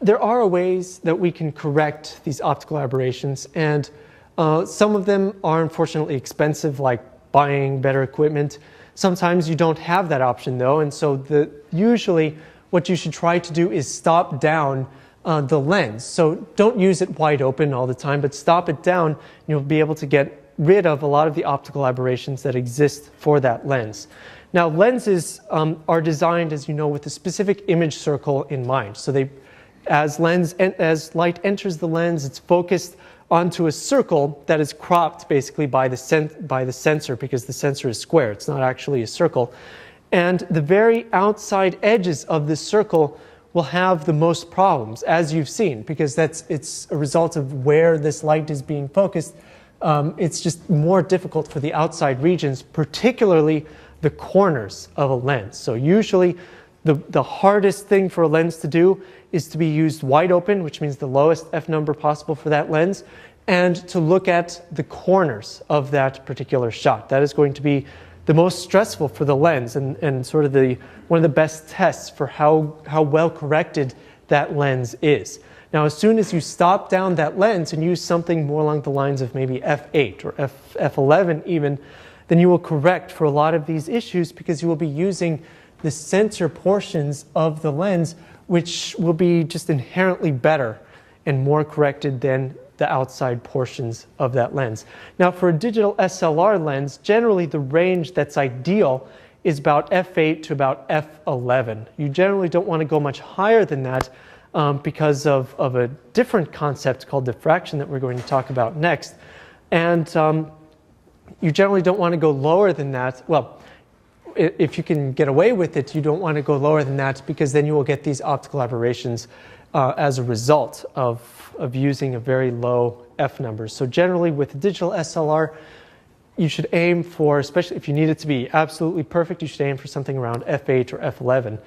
There are ways that we can correct these optical aberrations, and some of them are unfortunately expensive, like buying better equipment. Sometimes you don't have that option though, and so usually what you should try to do is stop down the lens. So don't use it wide open all the time, but stop it down, and you'll be able to get rid of a lot of the optical aberrations that exist for that lens. Now lenses are designed, as you know, with a specific image circle in mind. So as light enters the lens, it's focused onto a circle that is cropped basically by the sensor, because the sensor is square. It's not actually a circle. And the very outside edges of this circle will have the most problems, as you've seen, because it's a result of where this light is being focused. It's just more difficult for the outside regions, particularly the corners of a lens. So usually the hardest thing for a lens to do is to be used wide open, which means the lowest F number possible for that lens, and to look at the corners of that particular shot. That is going to be the most stressful for the lens, and sort of one of the best tests for how well corrected that lens is. Now, as soon as you stop down that lens and use something more along the lines of maybe f8 or f11 even, then you will correct for a lot of these issues, because you will be using the sensor portions of the lens, which will be just inherently better and more corrected than the outside portions of that lens. Now, for a digital SLR lens, generally the range that's ideal is about f8 to about f11. You generally don't want to go much higher than that because of a different concept called diffraction that we're going to talk about next. And you generally don't want to go lower than that. Well, if you can get away with it, you don't want to go lower than that, because then you will get these optical aberrations as a result of using a very low F number. So generally with a digital SLR, you should aim for, especially if you need it to be absolutely perfect, you should aim for something around f8 or f11.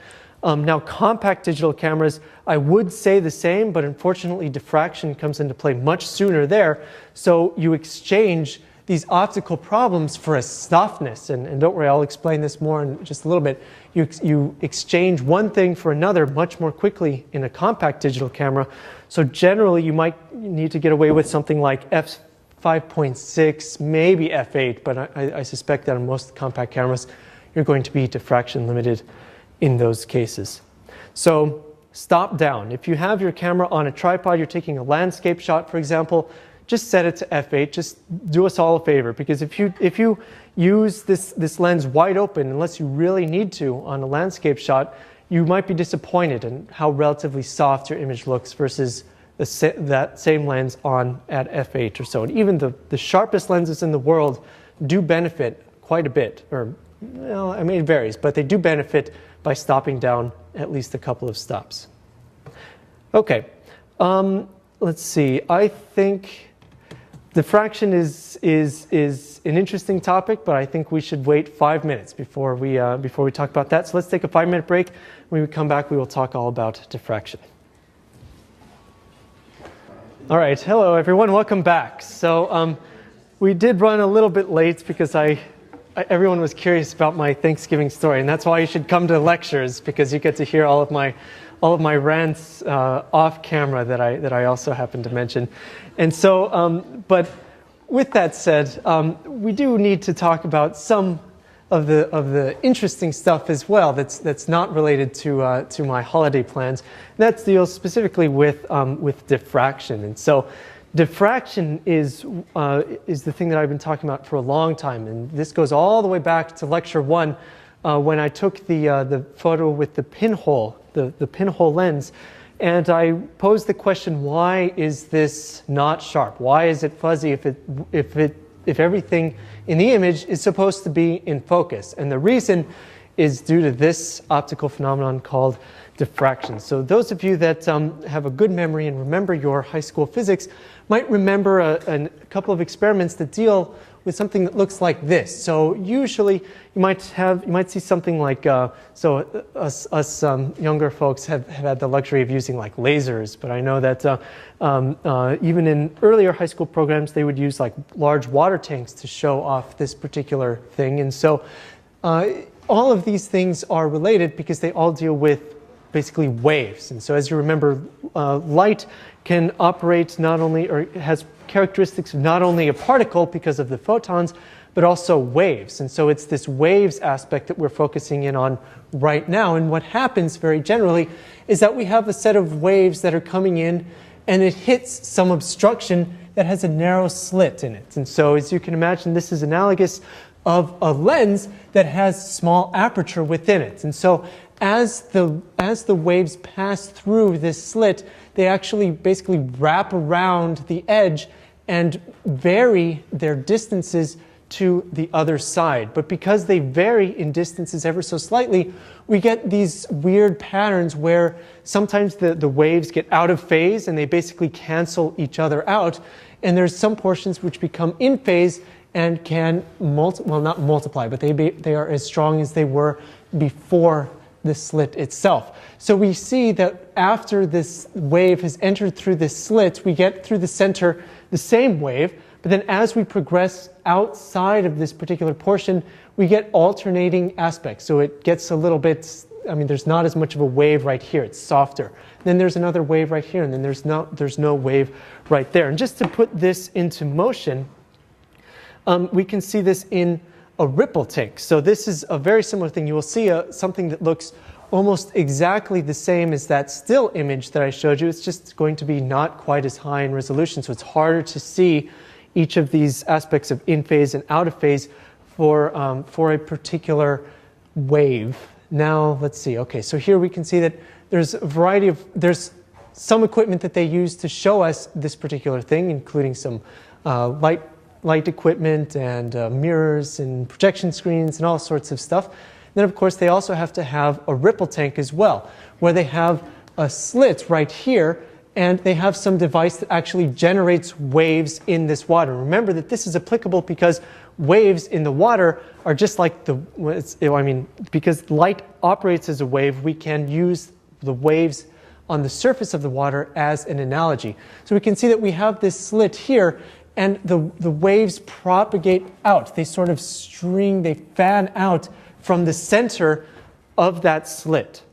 Now, compact digital cameras, I would say the same, but unfortunately diffraction comes into play much sooner there. So you exchange these optical problems for a softness, and don't worry, I'll explain this more in just a little bit. You exchange one thing for another much more quickly in a compact digital camera. So generally you might need to get away with something like f5.6, maybe f8, but I suspect that on most compact cameras you're going to be diffraction limited in those cases. So stop down. If you have your camera on a tripod, you're taking a landscape shot, for example, just set it to f8. Just do us all a favor, because if you use this lens wide open, unless you really need to on a landscape shot, you might be disappointed in how relatively soft your image looks versus that same lens on at f8 or so. And even the sharpest lenses in the world do benefit quite a bit, or well, I mean it varies, but they do benefit by stopping down at least a couple of stops. Okay, let's see. I think diffraction is an interesting topic, but I think we should wait 5 minutes before we talk about that. So let's take a 5-minute break. When we come back, we will talk all about diffraction. All right, hello everyone, welcome back. So we did run a little bit late because everyone was curious about my Thanksgiving story, and that's why you should come to lectures, because you get to hear all of my rants off camera that I also happen to mention. And so, but with that said, we do need to talk about some of the interesting stuff as well that's not related to my holiday plans. And that deals specifically with diffraction. And so diffraction is the thing that I've been talking about for a long time, and this goes all the way back to lecture 1 when I took the photo with the pinhole, the pinhole lens, and I posed the question: why is this not sharp? Why is it fuzzy if everything in the image is supposed to be in focus? And the reason is due to this optical phenomenon called diffraction. So those of you that have a good memory and remember your high school physics might remember a couple of experiments that deal with something that looks like this. So usually you might see something like us younger folks have had the luxury of using like lasers, but I know that even in earlier high school programs they would use like large water tanks to show off this particular thing. And so all of these things are related because they all deal with basically waves. And so as you remember, light can operate not only, or has characteristics of not only a particle because of the photons, but also waves. And so it's this waves aspect that we're focusing in on right now. And what happens very generally is that we have a set of waves that are coming in and it hits some obstruction that has a narrow slit in it. And so as you can imagine, this is analogous of a lens that has small aperture within it. And so as the waves pass through this slit, they actually basically wrap around the edge and vary their distances to the other side. But because they vary in distances ever so slightly, we get these weird patterns where sometimes the waves get out of phase and they basically cancel each other out. And there's some portions which become in phase and can, not multiply, but they are as strong as they were before the slit itself. So we see that after this wave has entered through this slit, we get through the center the same wave, but then as we progress outside of this particular portion, we get alternating aspects. So it gets a little bit, there's not as much of a wave right here, it's softer. Then there's another wave right here, and then there's no wave right there. And just to put this into motion, we can see this in a ripple tank. So this is a very similar thing. You will see something that looks almost exactly the same as that still image that I showed you. It's just going to be not quite as high in resolution, so it's harder to see each of these aspects of in phase and out of phase for a particular wave. Now let's see. Okay, so here we can see that there's a variety of, there's some equipment that they use to show us this particular thing, including some light equipment and mirrors and projection screens and all sorts of stuff. Then of course they also have to have a ripple tank as well, where they have a slit right here and they have some device that actually generates waves in this water. Remember that this is applicable because waves in the water are just like because light operates as a wave, we can use the waves on the surface of the water as an analogy. So we can see that we have this slit here, and the waves propagate out. They sort of they fan out from the center of that slit.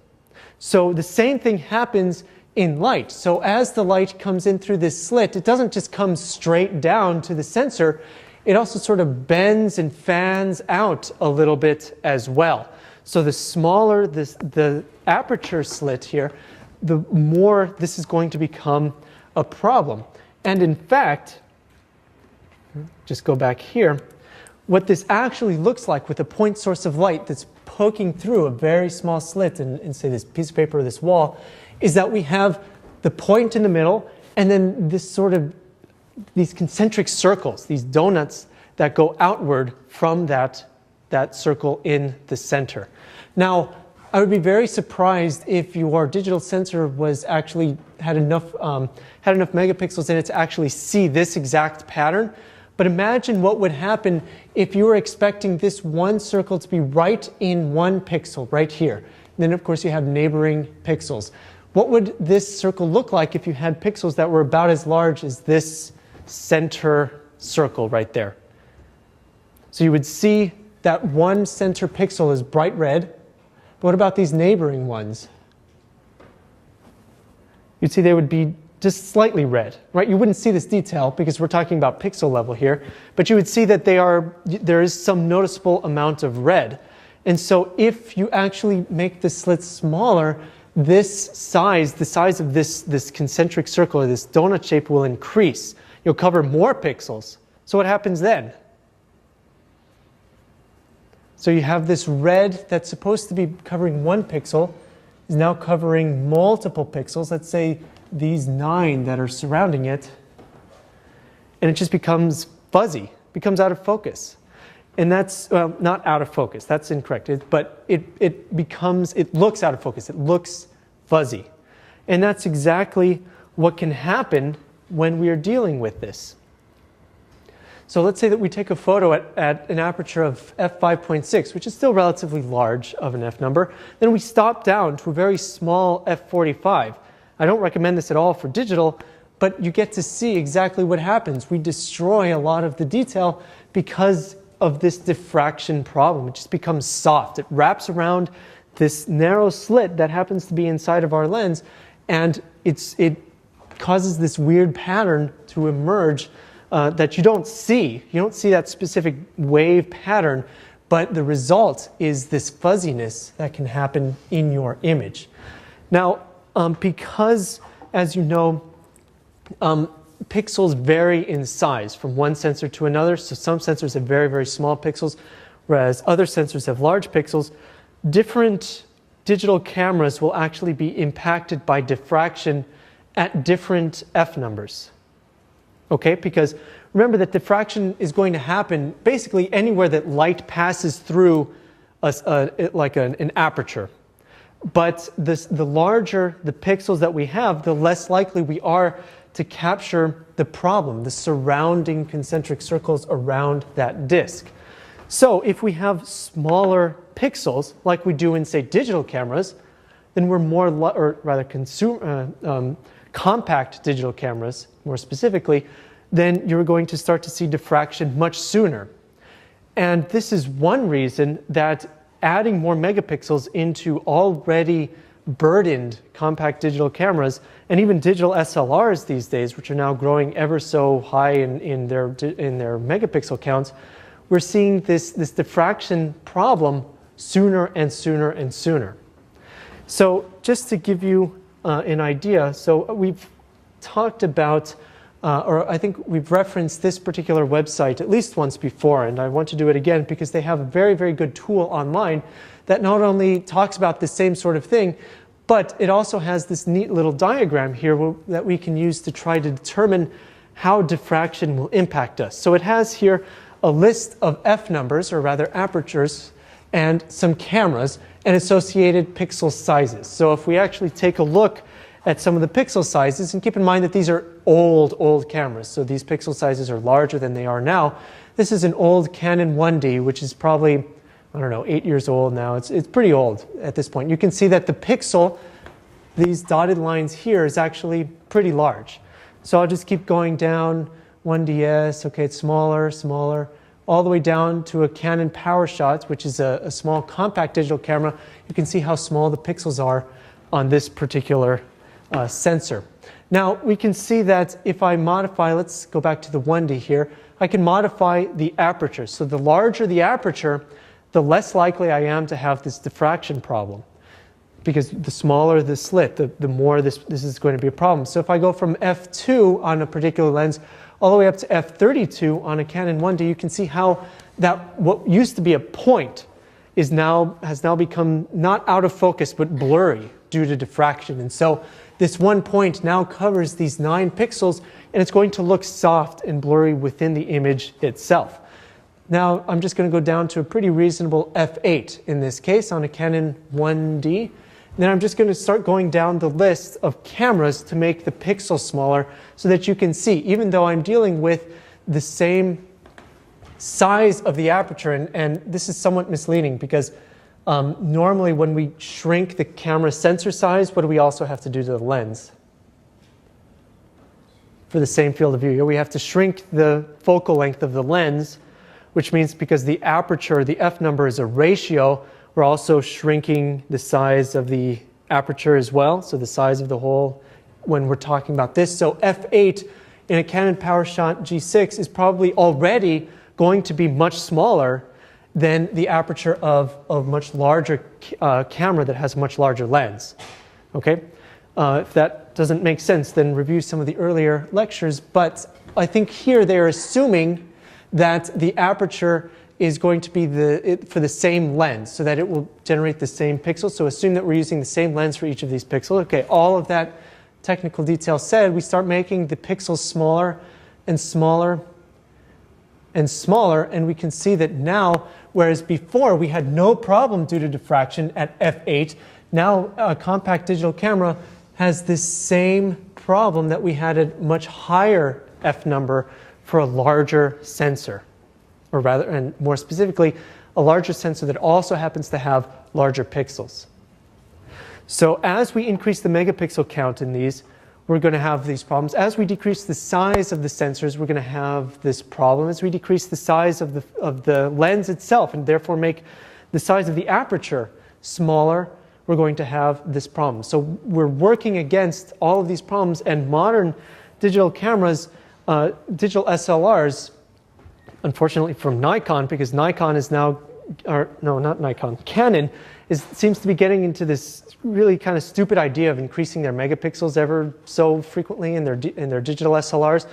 So the same thing happens in light. So as the light comes in through this slit, it doesn't just come straight down to the sensor, it also sort of bends and fans out a little bit as well. So the smaller the aperture slit here, the more this is going to become a problem. And in fact, just go back here, what this actually looks like with a point source of light that's poking through a very small slit in say this piece of paper or this wall, is that we have the point in the middle and then this sort of these concentric circles, these donuts that go outward from that circle in the center. Now, I would be very surprised if your digital sensor was actually had enough megapixels in it to actually see this exact pattern. But imagine what would happen if you were expecting this one circle to be right in one pixel, right here. And then, of course, you have neighboring pixels. What would this circle look like if you had pixels that were about as large as this center circle right there? So you would see that one center pixel is bright red. But what about these neighboring ones? You'd see they would be just slightly red, right? You wouldn't see this detail because we're talking about pixel level here, but you would see that there is some noticeable amount of red. And so if you actually make the slits smaller, the size of this concentric circle or this donut shape will increase. You'll cover more pixels. So what happens then? So you have this red that's supposed to be covering one pixel is now covering multiple pixels. Let's say these 9 that are surrounding it, and it just becomes fuzzy, becomes out of focus. And that's, not out of focus, that's incorrect, but it looks out of focus, it looks fuzzy. And that's exactly what can happen when we are dealing with this. So let's say that we take a photo at an aperture of f5.6, which is still relatively large of an f number. Then we stop down to a very small f45. I don't recommend this at all for digital, but you get to see exactly what happens. We destroy a lot of the detail because of this diffraction problem. It just becomes soft. It wraps around this narrow slit that happens to be inside of our lens, and it causes this weird pattern to emerge that you don't see. You don't see that specific wave pattern, but the result is this fuzziness that can happen in your image. Now, because, as you know, pixels vary in size from one sensor to another, so some sensors have very, very small pixels, whereas other sensors have large pixels. Different digital cameras will actually be impacted by diffraction at different f numbers. Okay, because remember that diffraction is going to happen basically anywhere that light passes through an aperture. But the larger the pixels that we have, the less likely we are to capture the problem, the surrounding concentric circles around that disk. So if we have smaller pixels, like we do in, say, digital cameras, then we're more, compact digital cameras, more specifically, then you're going to start to see diffraction much sooner. And this is one reason that adding more megapixels into already burdened compact digital cameras, and even digital SLRs these days, which are now growing ever so high in their megapixel counts, we're seeing this diffraction problem sooner and sooner and sooner. So just to give you an idea, so we've talked about, or I think we've referenced this particular website at least once before, and I want to do it again because they have a very, very good tool online that not only talks about the same sort of thing, but it also has this neat little diagram here that we can use to try to determine how diffraction will impact us. So it has here a list of f numbers, or rather apertures, and some cameras and associated pixel sizes. So if we actually take a look at some of the pixel sizes, and keep in mind that these are old cameras, so these pixel sizes are larger than they are now. This is an old Canon 1D, which is probably, I don't know, 8 years old now. It's pretty old at this point. You can see that the pixel, these dotted lines here, is actually pretty large. So I'll just keep going down. 1DS, okay, it's smaller, all the way down to a Canon PowerShot, which is a small compact digital camera. You can see how small the pixels are on this particular sensor. Now, we can see that if I modify, let's go back to the 1D here, I can modify the aperture. So the larger the aperture, the less likely I am to have this diffraction problem. Because the smaller the slit, the more this is going to be a problem. So if I go from f2 on a particular lens all the way up to f32 on a Canon 1D, you can see how that what used to be a point has now become not out of focus but blurry due to diffraction. And so this one point now covers these 9 pixels, and it's going to look soft and blurry within the image itself. Now I'm just going to go down to a pretty reasonable f8 in this case on a Canon 1D. And then I'm just going to start going down the list of cameras to make the pixels smaller so that you can see, even though I'm dealing with the same size of the aperture, and this is somewhat misleading because normally when we shrink the camera sensor size, what do we also have to do to the lens? For the same field of view, here we have to shrink the focal length of the lens, which means because the aperture, the f number is a ratio, we're also shrinking the size of the aperture as well, so the size of the hole when we're talking about this. So f8 in a Canon PowerShot G6 is probably already going to be much smaller than the aperture of a much larger camera that has a much larger lens. Okay? If that doesn't make sense, then review some of the earlier lectures. But I think here they're assuming that the aperture is going to be for the same lens, so that it will generate the same pixels. So assume that we're using the same lens for each of these pixels. Okay, all of that technical detail said, we start making the pixels smaller and smaller and smaller, and we can see that now, whereas before we had no problem due to diffraction at f8, now a compact digital camera has this same problem that we had at much higher f number for a larger sensor. Or rather, and more specifically, a larger sensor that also happens to have larger pixels. So as we increase the megapixel count in these, we're going to have these problems. As we decrease the size of the sensors, we're going to have this problem. As we decrease the size of the lens itself, and therefore make the size of the aperture smaller, we're going to have this problem. So we're working against all of these problems, and modern digital cameras, digital SLRs, unfortunately from Nikon, because Nikon is now, or no, not Nikon, Canon seems to be getting into this really kind of stupid idea of increasing their megapixels ever so frequently in their digital SLRs,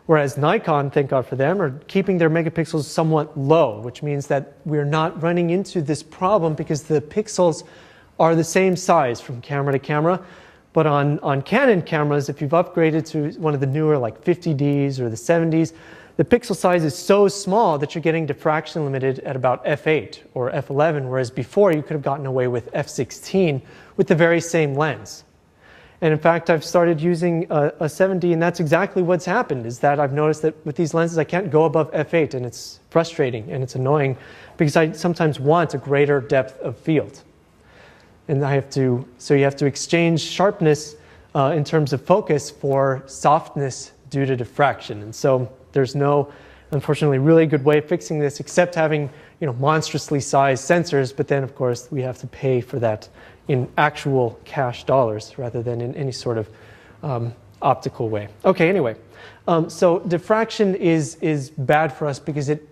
whereas Nikon, thank God for them, are keeping their megapixels somewhat low, which means that we're not running into this problem because the pixels are the same size from camera to camera. But on Canon cameras, if you've upgraded to one of the newer like 50Ds or the 70s, the pixel size is so small that you're getting diffraction limited at about f8 or f11, whereas before you could have gotten away with f16 with the very same lens. And in fact, I've started using a 7D, and that's exactly what's happened, is that I've noticed that with these lenses I can't go above f8, and it's frustrating and it's annoying because I sometimes want a greater depth of field. And so you have to exchange sharpness in terms of focus for softness due to diffraction. And so there's no, unfortunately, really good way of fixing this except having, monstrously sized sensors. But then, of course, we have to pay for that in actual cash dollars rather than in any sort of optical way. Okay, anyway, so diffraction is bad for us because it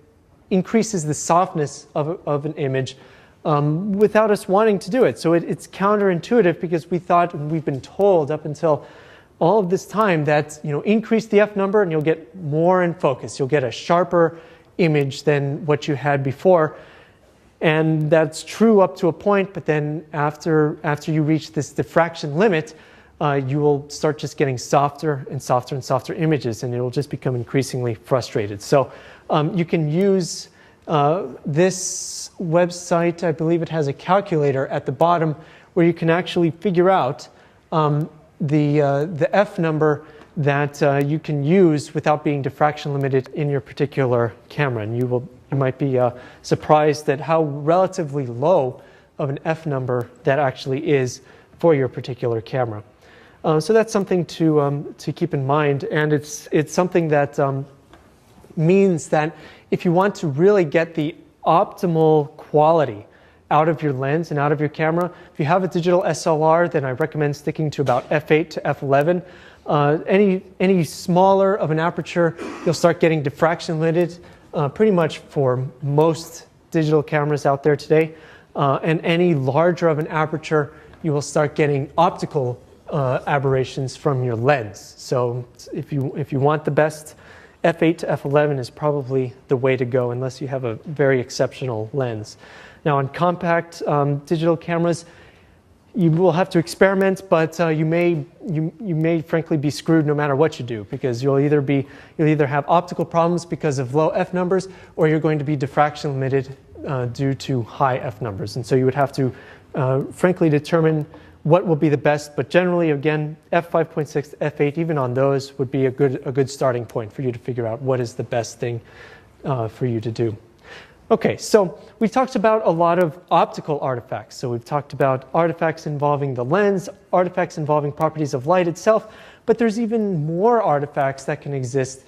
increases the softness of an image without us wanting to do it. So it's counterintuitive because we've been told up until all of this time that increase the f number and you'll get more in focus. You'll get a sharper image than what you had before, and that's true up to a point. But then after you reach this diffraction limit, you will start just getting softer and softer and softer images, and it'll just become increasingly frustrated. So you can use this website. I believe it has a calculator at the bottom where you can actually figure out the f number that you can use without being diffraction limited in your particular camera. And you might be surprised at how relatively low of an f number that actually is for your particular camera. So that's something to keep in mind, and it's something that means that if you want to really get the optimal quality out of your lens and out of your camera, if you have a digital SLR, then I recommend sticking to about f8 to f11. Any smaller of an aperture, you'll start getting diffraction limited pretty much for most digital cameras out there today. And any larger of an aperture, you will start getting optical aberrations from your lens. So if you want the best, f8 to f11 is probably the way to go unless you have a very exceptional lens. Now on compact digital cameras, you will have to experiment, but you may frankly be screwed no matter what you do, because you'll either have optical problems because of low f numbers, or you're going to be diffraction limited due to high f numbers. And so you would have to frankly determine what will be the best, but generally, again, f5.6 to f8, even on those, would be a good starting point for you to figure out what is the best thing for you to do. Okay, so we talked about a lot of optical artifacts. So we've talked about artifacts involving the lens, artifacts involving properties of light itself, but there's even more artifacts that can exist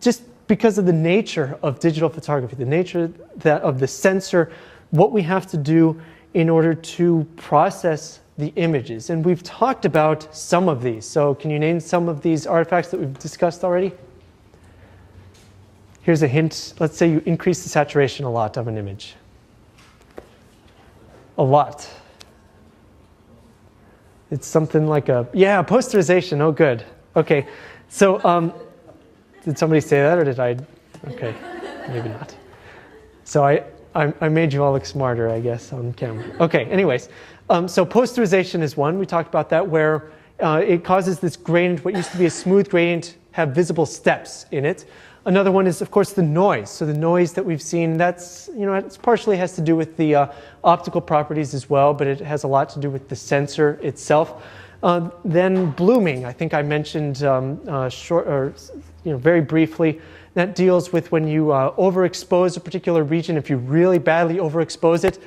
just because of the nature of digital photography, the nature of the sensor, what we have to do in order to process the images. And we've talked about some of these. So can you name some of these artifacts that we've discussed already? Here's a hint. Let's say you increase the saturation a lot of an image. A lot. It's something like posterization. Oh, good. Okay. So did somebody say that, or did I? Okay, maybe not. So I made you all look smarter, I guess, on camera. Okay, anyways. So posterization is one. We talked about that, where it causes this gradient, what used to be a smooth gradient, have visible steps in it. Another one is, of course, the noise. So the noise that we've seen, that's, it partially has to do with the optical properties as well, but it has a lot to do with the sensor itself. Then blooming, I think I mentioned very briefly. That deals with when you overexpose a particular region. If you really badly overexpose it,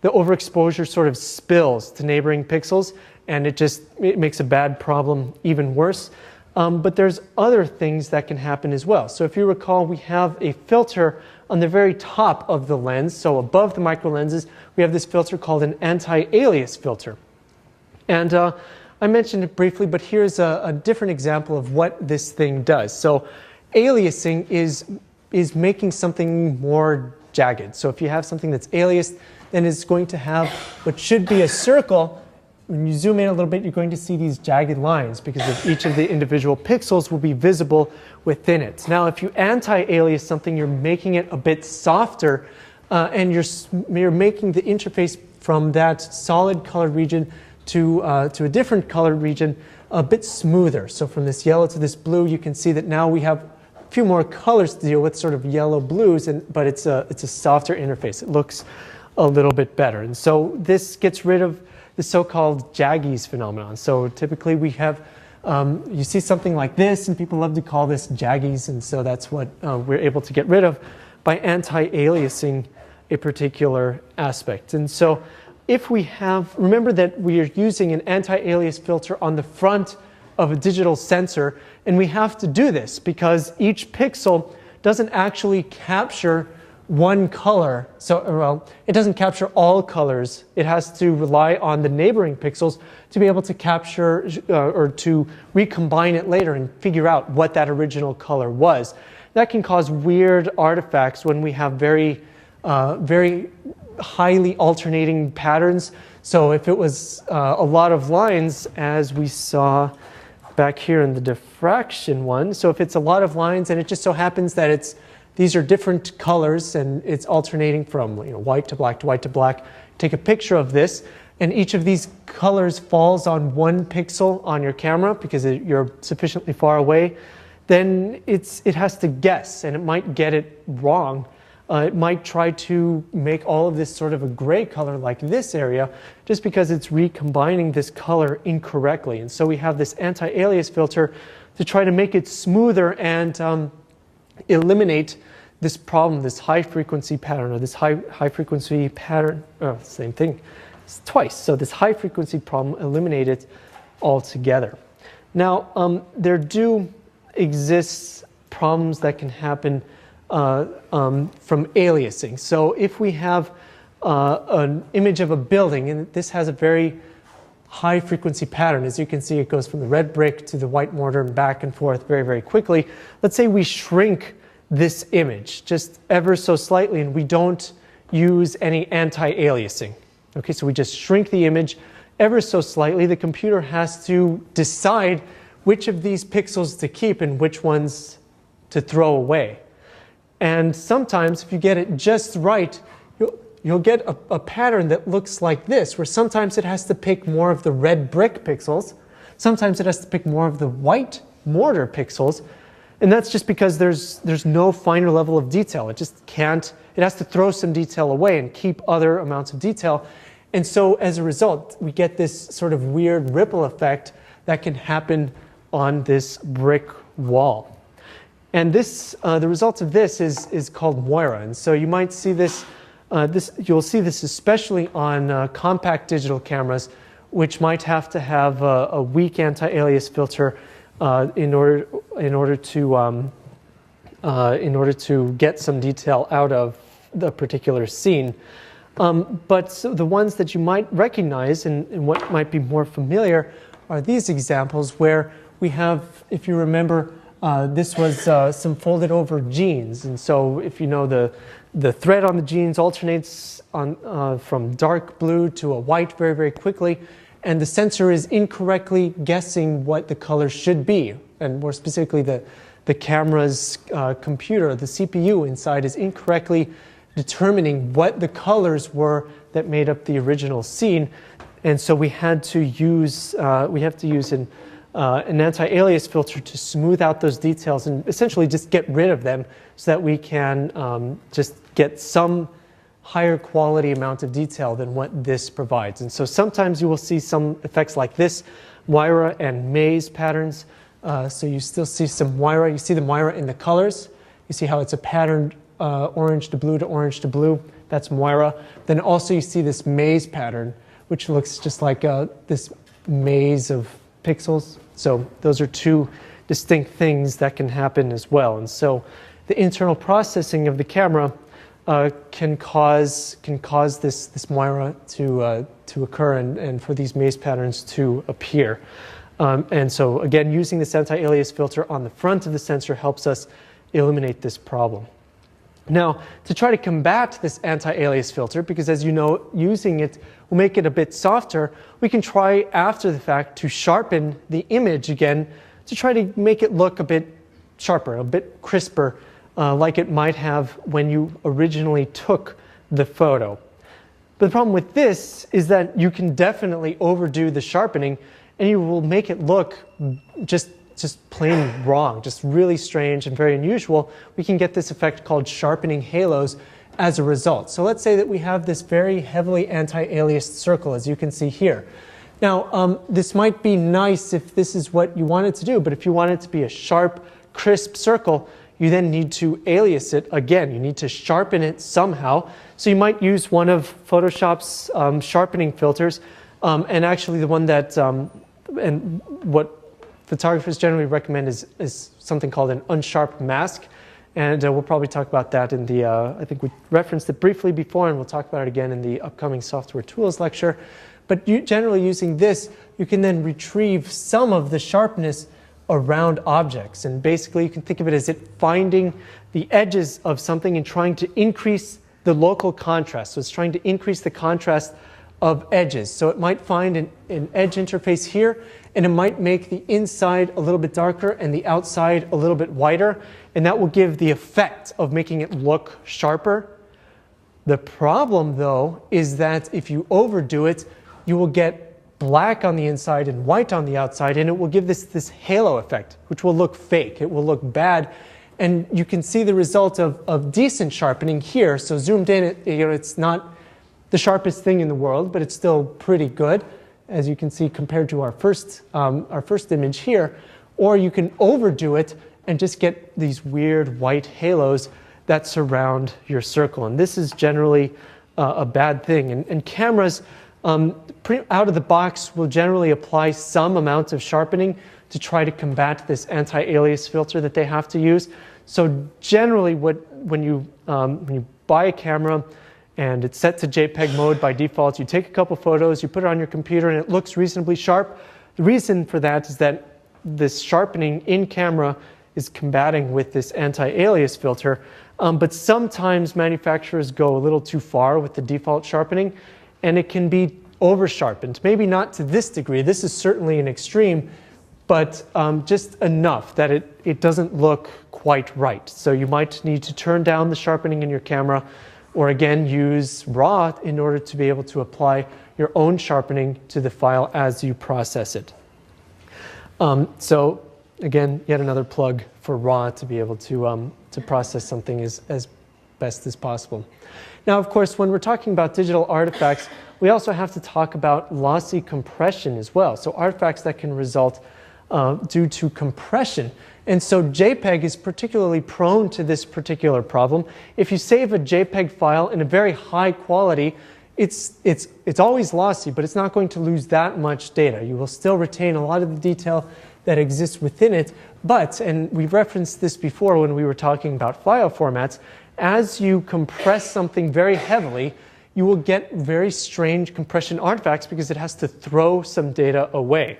the overexposure sort of spills to neighboring pixels, and it makes a bad problem even worse. But there's other things that can happen as well. So if you recall, we have a filter on the very top of the lens, so above the micro lenses, we have this filter called an anti-alias filter. And I mentioned it briefly, but here's a different example of what this thing does. So aliasing is making something more jagged. So if you have something that's aliased, then it's going to have what should be a circle. When you zoom in a little bit, you're going to see these jagged lines because of each of the individual pixels will be visible within it. Now, if you anti-alias something, you're making it a bit softer, and you're making the interface from that solid colored region to a different colored region a bit smoother. So from this yellow to this blue, you can see that now we have a few more colors to deal with, sort of yellow blues, but it's a softer interface. It looks a little bit better. And so this gets rid of the so-called jaggies phenomenon. So typically we have, you see something like this, and people love to call this jaggies, and so that's what we're able to get rid of by anti-aliasing a particular aspect. And so if we have, remember that we are using an anti-alias filter on the front of a digital sensor, and we have to do this because each pixel doesn't actually capture one color. So, well, it doesn't capture all colors. It has to rely on the neighboring pixels to be able to capture or to recombine it later and figure out what that original color was. That can cause weird artifacts when we have very highly alternating patterns. So if it was a lot of lines, as we saw back here in the diffraction one, so if it's a lot of lines and it just so happens that these are different colors and it's alternating from white to black to white to black, take a picture of this, and each of these colors falls on one pixel on your camera because you're sufficiently far away, then it has to guess, and it might get it wrong. It might try to make all of this sort of a gray color like this area just because it's recombining this color incorrectly. And so we have this anti-alias filter to try to make it smoother and eliminate this problem, this high frequency pattern, or this high frequency pattern, same thing, it's twice. So this high frequency problem, eliminate it altogether. Now, there do exist problems that can happen from aliasing. So if we have an image of a building, and this has a very high frequency pattern, as you can see, it goes from the red brick to the white mortar and back and forth very, very quickly. Let's say we shrink this image just ever so slightly and we don't use any anti-aliasing. Okay, so we just shrink the image ever so slightly. The computer has to decide which of these pixels to keep and which ones to throw away. And sometimes, if you get it just right, you'll get a pattern that looks like this, where sometimes it has to pick more of the red brick pixels, sometimes it has to pick more of the white mortar pixels, and that's just because there's no finer level of detail. It just can't, it has to throw some detail away and keep other amounts of detail. And so as a result, we get this sort of weird ripple effect that can happen on this brick wall. And this, the result of this is called Moira. And so you might see this, you'll see this especially on compact digital cameras, which might have to have a weak anti-alias filter in order to get some detail out of the particular scene. But so the ones that you might recognize and what might be more familiar are these examples where we have, if you remember, this was some folded over jeans, and so if you know the thread on the jeans alternates from dark blue to a white very, very quickly, and the sensor is incorrectly guessing what the color should be, and more specifically the camera's computer, the CPU inside, is incorrectly determining what the colors were that made up the original scene, and so we have to use an anti-alias filter to smooth out those details and essentially just get rid of them so that we can just get some higher quality amount of detail than what this provides. And so sometimes you will see some effects like this, Moira and maze patterns. So you still see some Moira. You see the Moira in the colors. You see how it's a patterned orange to blue to orange to blue. That's Moira. Then also you see this maze pattern, which looks just like this maze of pixels. So those are two distinct things that can happen as well. And so the internal processing of the camera can cause this moira to occur and for these maze patterns to appear. And so again, using this anti-alias filter on the front of the sensor helps us eliminate this problem. Now, to try to combat this anti-alias filter, because as you know, using it will make it a bit softer, we can try after the fact to sharpen the image again to try to make it look a bit sharper, a bit crisper, like it might have when you originally took the photo. But the problem with this is that you can definitely overdo the sharpening and you will make it look just plain wrong, just really strange and very unusual. We can get this effect called sharpening halos as a result. So let's say that we have this very heavily anti-aliased circle, as you can see here. Now, this might be nice if this is what you wanted to do, but if you want it to be a sharp, crisp circle, you then need to alias it again. You need to sharpen it somehow. So you might use one of Photoshop's sharpening filters, and actually the one that, and what photographers generally recommend is something called an unsharp mask. And we'll probably talk about that in the, I think we referenced it briefly before, and we'll talk about it again in the upcoming software tools lecture. But generally using this, you can then retrieve some of the sharpness around objects. And basically you can think of it as it finding the edges of something and trying to increase the local contrast. So it's trying to increase the contrast of edges. So it might find an edge interface here, and it might make the inside a little bit darker and the outside a little bit whiter, and that will give the effect of making it look sharper. The problem, though, is that if you overdo it, you will get black on the inside and white on the outside, and it will give this halo effect, which will look fake. It will look bad, and you can see the result of decent sharpening here. So zoomed in, it's not the sharpest thing in the world, but it's still pretty good, as you can see compared to our first image here. Or you can overdo it and just get these weird white halos that surround your circle. And this is generally a bad thing. And cameras, out of the box, will generally apply some amount of sharpening to try to combat this anti-alias filter that they have to use. So generally, when you buy a camera, and it's set to JPEG mode by default, you take a couple photos, you put it on your computer, and it looks reasonably sharp. The reason for that is that this sharpening in camera is combating with this anti-alias filter. But sometimes manufacturers go a little too far with the default sharpening, and it can be over-sharpened. Maybe not to this degree. This is certainly an extreme, but just enough that it doesn't look quite right. So you might need to turn down the sharpening in your camera, or again use RAW in order to be able to apply your own sharpening to the file as you process it. So again, yet another plug for RAW to be able to process something as best as possible. Now, of course, when we're talking about digital artifacts, we also have to talk about lossy compression as well. So artifacts that can result due to compression. And so JPEG is particularly prone to this particular problem. If you save a JPEG file in a very high quality, it's always lossy, but it's not going to lose that much data. You will still retain a lot of the detail that exists within it. But, and we've referenced this before when we were talking about file formats, as you compress something very heavily, you will get very strange compression artifacts because it has to throw some data away.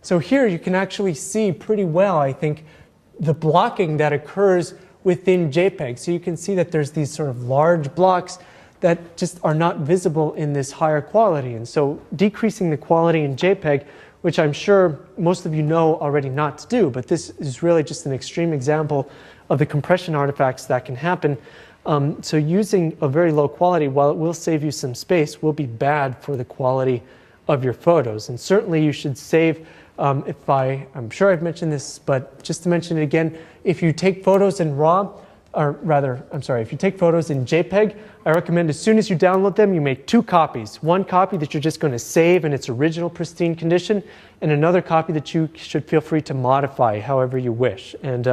So here you can actually see pretty well, I think, the blocking that occurs within JPEG. So you can see that there's these sort of large blocks that just are not visible in this higher quality. And so decreasing the quality in JPEG, which I'm sure most of you know already not to do, but this is really just an extreme example of the compression artifacts that can happen. So using a very low quality, while it will save you some space, will be bad for the quality of your photos. And certainly you should save, I'm sure I've mentioned this, but just to mention it again, if you take photos in RAW, or rather, I'm sorry, if you take photos in JPEG, I recommend as soon as you download them, you make 2 copies. One copy that you're just going to save in its original pristine condition, and another copy that you should feel free to modify however you wish. And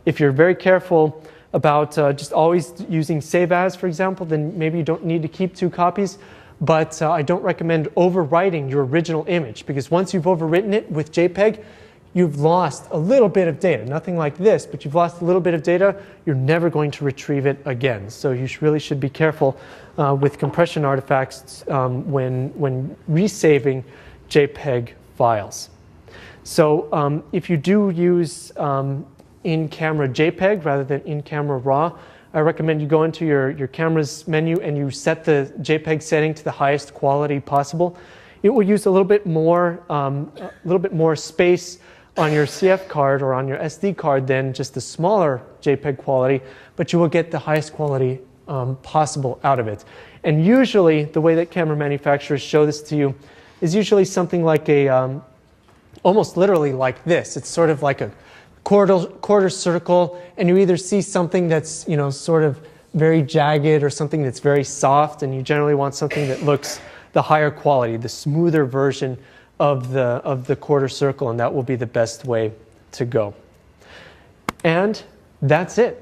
if you're very careful about just always using save as, for example, then maybe you don't need to keep 2 copies. But I don't recommend overwriting your original image, because once you've overwritten it with JPEG, you've lost a little bit of data. Nothing like this, but you've lost a little bit of data, you're never going to retrieve it again. So you really should be careful with compression artifacts when resaving JPEG files. So if you do use in-camera JPEG rather than in-camera RAW, I recommend you go into your camera's menu and you set the JPEG setting to the highest quality possible. It will use a little bit more space on your CF card or on your SD card than just the smaller JPEG quality, but you will get the highest quality possible out of it. And usually, the way that camera manufacturers show this to you is usually something like a, almost literally like this. It's sort of like a quarter circle, and you either see something that's, you know, sort of very jagged or something that's very soft, and you generally want something that looks the higher quality, the smoother version of the quarter circle, and that will be the best way to go. And that's it.